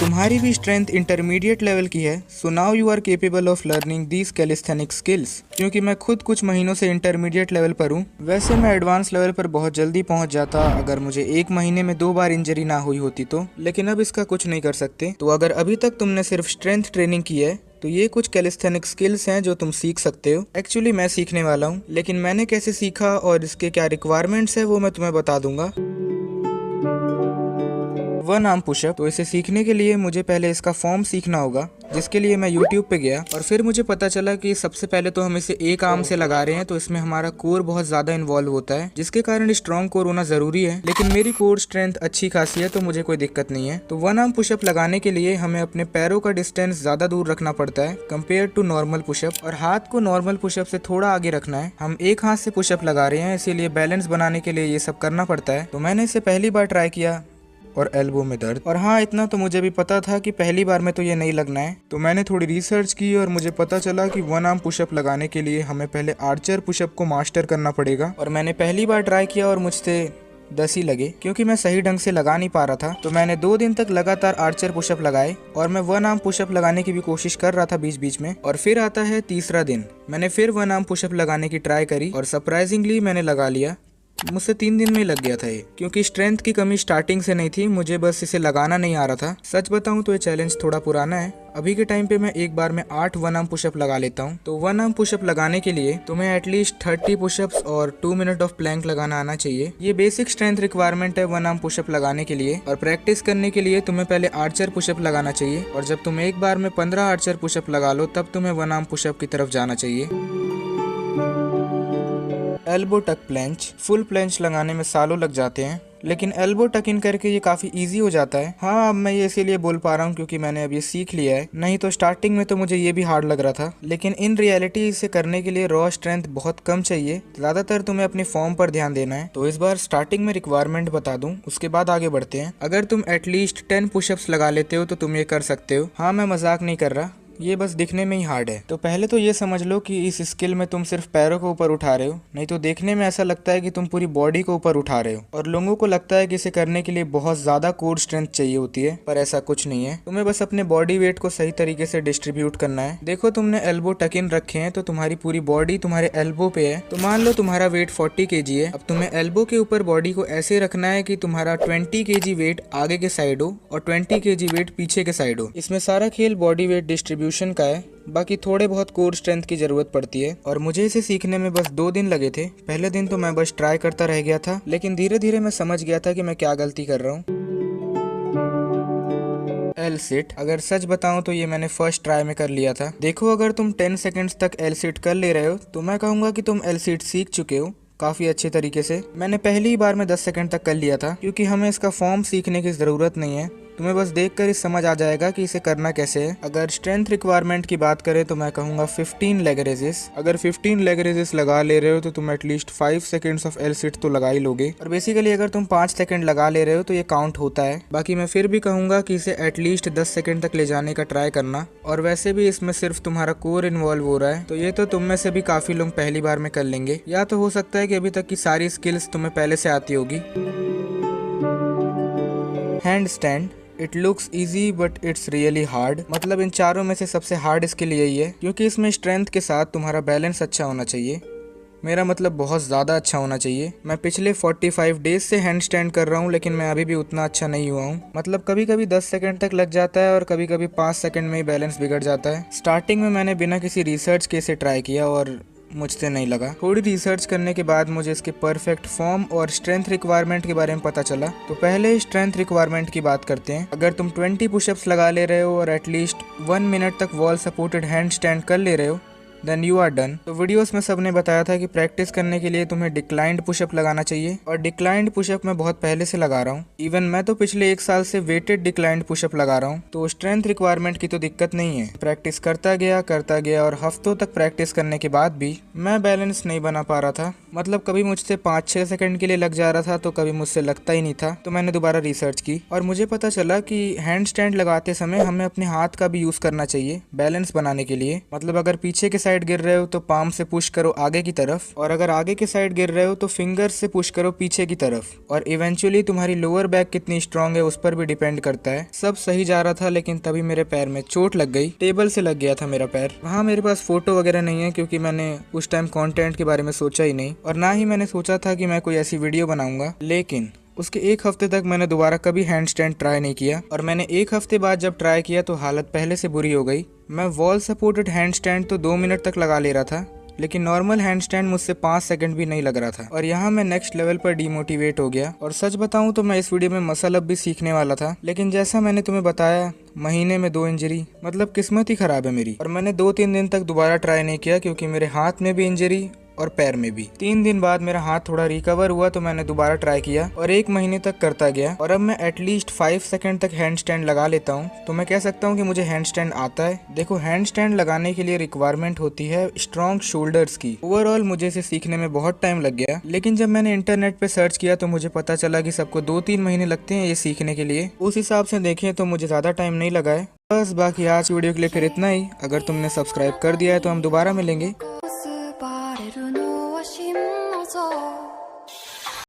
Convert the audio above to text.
तुम्हारी भी strength intermediate level की है, so now you are capable of learning these calisthenic skills. क्योंकि मैं खुद कुछ महीनों से इंटरमीडिएट लेवल पर हूँ। वैसे मैं एडवांस लेवल पर बहुत जल्दी पहुँच जाता अगर मुझे 1 महीने में 2 बार इंजरी ना हुई होती तो, लेकिन अब इसका कुछ नहीं कर सकते। तो अगर अभी तक तुमने सिर्फ स्ट्रेंथ ट्रेनिंग की है तो ये कुछ कैलिस्थेनिक स्किल्स हैं जो तुम सीख सकते हो। एक्चुअली मैं सीखने वाला हूँ, लेकिन मैंने कैसे सीखा और इसके क्या रिक्वायरमेंट्स है वो मैं तुम्हें बता दूंगा। 1 आर्म पुशअप। तो इसे सीखने के लिए मुझे पहले इसका फॉर्म सीखना होगा, जिसके लिए मैं YouTube पे गया और फिर मुझे पता चला कि सबसे पहले तो हम इसे एक आर्म से लगा रहे हैं, तो इसमें हमारा कोर बहुत ज्यादा इन्वॉल्व होता है, जिसके कारण स्ट्रॉन्ग कोर होना जरूरी है। लेकिन मेरी कोर स्ट्रेंथ अच्छी खासी है तो मुझे कोई दिक्कत नहीं है। तो 1 आर्म पुशअप लगाने के लिए हमें अपने पैरों का डिस्टेंस ज्यादा दूर रखना पड़ता है कंपेयर टू नॉर्मल पुशअप, और हाथ को नॉर्मल पुशअप से थोड़ा आगे रखना है। हम एक हाथ से पुशअप लगा रहे हैं, इसीलिए बैलेंस बनाने के लिए ये सब करना पड़ता है। तो मैंने इसे पहली बार ट्राई किया और एल्बो में दर्द। और हाँ, इतना तो मुझे भी पता था कि पहली बार में तो ये नहीं लगना है। तो मैंने थोड़ी रिसर्च की और मुझे पता चला कि 1 आर्म पुशअप लगाने के लिए हमें पहले आर्चर पुशअप को मास्टर करना पड़ेगा। और मैंने पहली बार ट्राई किया और मुझसे 10 ही लगे, क्योंकि मैं सही ढंग से लगा नहीं पा रहा था। तो मैंने 2 दिन तक लगातार आर्चर पुशअप लगाए और मैं 1 आर्म पुशअप लगाने की भी कोशिश कर रहा था बीच बीच में। और फिर आता है तीसरा दिन, मैंने फिर 1 आर्म पुशअप लगाने की ट्राई करी और सरप्राइजिंगली मैंने लगा लिया। मुझसे 3 दिन में ही लग गया था ये, क्योंकि स्ट्रेंथ की कमी स्टार्टिंग से नहीं थी, मुझे बस इसे लगाना नहीं आ रहा था। सच बताऊं तो ये चैलेंज थोड़ा पुराना है। अभी के टाइम पे मैं एक बार में 8 1 आर्म पुशअप लगा लेता हूं। तो 1 आर्म पुशअप लगाने के लिए तुम्हें एटलीस्ट 30 पुशअप्स और 2 मिनट ऑफ प्लैंक लगाना आना चाहिए। ये बेसिक स्ट्रेंथ रिक्वायरमेंट है 1 आर्म पुशअप लगाने के लिए। और प्रैक्टिस करने के लिए तुम्हें पहले आर्चर पुशअप लगाना चाहिए, और जब तुम एक बार में 15 आर्चर पुशअप लगा लो तब तुम्हें 1 आर्म पुशअप की तरफ जाना चाहिए। एल्बो टक प्लेंच। फुल प्लेंच लगाने में सालों लग जाते हैं, लेकिन एल्बो टक इन करके ये काफी इजी हो जाता है। हाँ, अब मैं ये इसीलिए बोल पा रहा हूँ क्योंकि मैंने अब ये सीख लिया है, नहीं तो स्टार्टिंग में तो मुझे ये भी हार्ड लग रहा था। लेकिन इन रियलिटी इसे करने के लिए रॉ स्ट्रेंथ बहुत कम चाहिए, ज्यादातर तुम्हें अपनी फॉर्म पर ध्यान देना है। तो इस बार स्टार्टिंग में रिक्वायरमेंट बता दूं, उसके बाद आगे बढ़ते हैं। अगर तुम एटलीस्ट 10 पुशअप्स लगा लेते हो तो तुम ये कर सकते हो। हाँ, मैं मजाक नहीं कर रहा, ये बस दिखने में ही हार्ड है। तो पहले तो ये समझ लो कि इस स्किल में तुम सिर्फ पैरों को ऊपर उठा रहे हो, नहीं तो देखने में ऐसा लगता है कि तुम पूरी बॉडी को ऊपर उठा रहे हो। और लोगों को लगता है कि इसे करने के लिए बहुत ज्यादा कोर स्ट्रेंथ चाहिए होती है, पर ऐसा कुछ नहीं है। तुम्हें बस अपने बॉडी वेट को सही तरीके से डिस्ट्रीब्यूट करना है। देखो, तुमने एल्बो टक इन रखे हैं तो तुम्हारी पूरी बॉडी तुम्हारे एल्बो पे है। तो मान लो तुम्हारा वेट 40 kg है। अब तुम्हें एल्बो के ऊपर बॉडी को ऐसे रखना है कि तुम्हारा 20 kg वेट आगे के साइड हो और 20 kg वेट पीछे के साइड हो। इसमें सारा खेल बॉडी वेट डिस्ट्रीब्यूशन का है, बाकी थोड़े बहुत कोर स्ट्रेंथ की जरूरत पड़ती है। और मुझे इसे सीखने में बस 2 दिन लगे थे। पहले दिन तो मैं बस ट्राई करता रह गया था, लेकिन धीरे धीरे मैं समझ गया था कि मैं क्या गलती कर रहा हूँ। L sit. अगर सच बताऊं तो ये मैंने फर्स्ट ट्राई में कर लिया था। देखो, अगर तुम 10 सेकंड्स तक एल सिट कर ले रहे हो तो मैं कहूंगा कि तुम एल सिट सीख चुके हो काफी अच्छे तरीके से। मैंने पहली ही बार में 10 सेकंड तक कर लिया था, क्योंकि हमें इसका फॉर्म सीखने की जरूरत नहीं है। तुम्हें बस देखकर ही समझ आ जाएगा कि इसे करना कैसे है। अगर स्ट्रेंथ रिक्वायरमेंट की बात करें तो मैं कहूंगा 15 लेग रेजेस। अगर 15 लेग रेजेस लगा ले रहे हो तो तुम at least 5 seconds of L sit तो लगा ही लोगे। और बेसिकली अगर तुम 5 सेकंड लगा ले रहे हो तो ये काउंट होता है। बाकी मैं फिर भी कहूंगा कि इसे एटलीस्ट 10 सेकंड तक ले जाने का ट्राई करना। और वैसे भी इसमें सिर्फ तुम्हारा कोर इन्वॉल्व हो रहा है, तो ये तो तुम में से भी काफी लोग पहली बार में कर लेंगे, या तो हो सकता है कि अभी तक की सारी स्किल्स तुम्हें पहले से आती होगी। Hand stand. It looks easy but it's really hard. मतलब इन चारों में से सबसे हार्ड स्किल यही है, क्योंकि इसमें स्ट्रेंथ के साथ तुम्हारा बैलेंस अच्छा होना चाहिए। मेरा मतलब बहुत ज़्यादा अच्छा होना चाहिए। मैं पिछले 45 डेज से हैंड स्टैंड कर रहा हूँ, लेकिन मैं अभी भी उतना अच्छा नहीं हुआ हूँ। मतलब कभी कभी 10 सेकंड तक लग जाता है और कभी कभी 5 सेकंड में ही बैलेंस बिगड़ जाता है। स्टार्टिंग में मैंने बिना किसी रिसर्च के इसे ट्राई किया और मुझसे नहीं लगा। थोड़ी रिसर्च करने के बाद मुझे इसके परफेक्ट फॉर्म और स्ट्रेंथ रिक्वायरमेंट के बारे में पता चला। तो पहले स्ट्रेंथ रिक्वायरमेंट की बात करते हैं। अगर तुम 20 पुशअप्स लगा ले रहे हो और एटलीस्ट 1 मिनट तक वॉल सपोर्टेड हैंड स्टैंड कर ले रहे हो, देन यू आर डन। तो वीडियोस में सबने बताया था कि प्रैक्टिस करने के लिए तुम्हें डिक्लाइंड पुशअप लगाना चाहिए, और डिक्लाइंड पुशअप मैं बहुत पहले से लगा रहा हूँ। इवन मैं तो पिछले 1 साल से वेटेड डिक्लाइंड पुशअप लगा रहा हूँ। तो स्ट्रेंथ रिक्वायरमेंट की तो दिक्कत नहीं है। प्रैक्टिस करता गया और हफ्तों तक प्रैक्टिस करने के बाद भी मैं बैलेंस नहीं बना पा रहा था। मतलब कभी मुझसे 5-6 सेकंड के लिए लग जा रहा था तो कभी मुझसे लगता ही नहीं था। तो मैंने दोबारा रिसर्च की और मुझे पता चला कि हैंड स्टैंड लगाते समय हमें अपने हाथ का भी यूज करना चाहिए बैलेंस बनाने के लिए। मतलब अगर पीछे के साइड गिर रहे हो तो पाम से पुश करो आगे की तरफ, और अगर आगे के साइड गिर रहे हो तो फिंगर से पुश करो पीछे की तरफ। और इवेंचुअली तुम्हारी लोअर बैक कितनी स्ट्रांग है उस पर भी डिपेंड करता है। सब सही जा रहा था लेकिन तभी मेरे पैर में चोट लग गई, टेबल से लग गया था मेरा पैर। वहाँ मेरे पास फोटो वगैरह नहीं है क्योंकि मैंने उस टाइम कंटेंट के बारे में सोचा ही नहीं, और ना ही मैंने सोचा था कि मैं कोई ऐसी वीडियो बनाऊंगा। लेकिन उसके एक हफ्ते तक मैंने दोबारा कभी हैंड स्टैंड ट्राई नहीं किया, और मैंने एक हफ्ते बाद जब ट्राई किया तो हालत पहले से बुरी हो गई। मैं वॉल सपोर्टेड हैंड स्टैंड तो 2 मिनट तक लगा ले रहा था, लेकिन नॉर्मल हैंड स्टैंड मुझसे 5 सेकंड भी नहीं लग रहा था। और यहाँ मैं नेक्स्ट लेवल पर डीमोटिवेट हो गया। और सच बताऊं तो मैं इस वीडियो में मसल अप भी सीखने वाला था, लेकिन जैसा मैंने तुम्हें बताया महीने में 2 इंजरी, मतलब किस्मत ही खराब है मेरी। और मैंने 2-3 दिन तक दोबारा ट्राई नहीं किया क्योंकि मेरे हाथ में भी इंजरी और पैर में भी। 3 दिन बाद मेरा हाथ थोड़ा रिकवर हुआ तो मैंने दोबारा ट्राई किया और 1 महीने तक करता गया, और अब मैं एटलीस्ट 5 सेकंड तक हैंड स्टैंड लगा लेता हूँ। तो मैं कह सकता हूँ कि मुझे हैंड स्टैंड आता है। देखो, हैंड स्टैंड लगाने के लिए रिक्वायरमेंट होती है स्ट्रॉन्ग शोल्डर्स की। ओवरऑल मुझे इसे सीखने में बहुत टाइम लग गया, लेकिन जब मैंने इंटरनेट पे सर्च किया तो मुझे पता चला कि सबको 2-3 महीने लगते हैं ये सीखने के लिए। उस हिसाब से देखें तो मुझे ज्यादा टाइम नहीं लगा है। बस बाकी आज की वीडियो के लिए फिर इतना ही। अगर तुमने सब्सक्राइब कर दिया है तो हम दोबारा मिलेंगे। バレるのは心の臓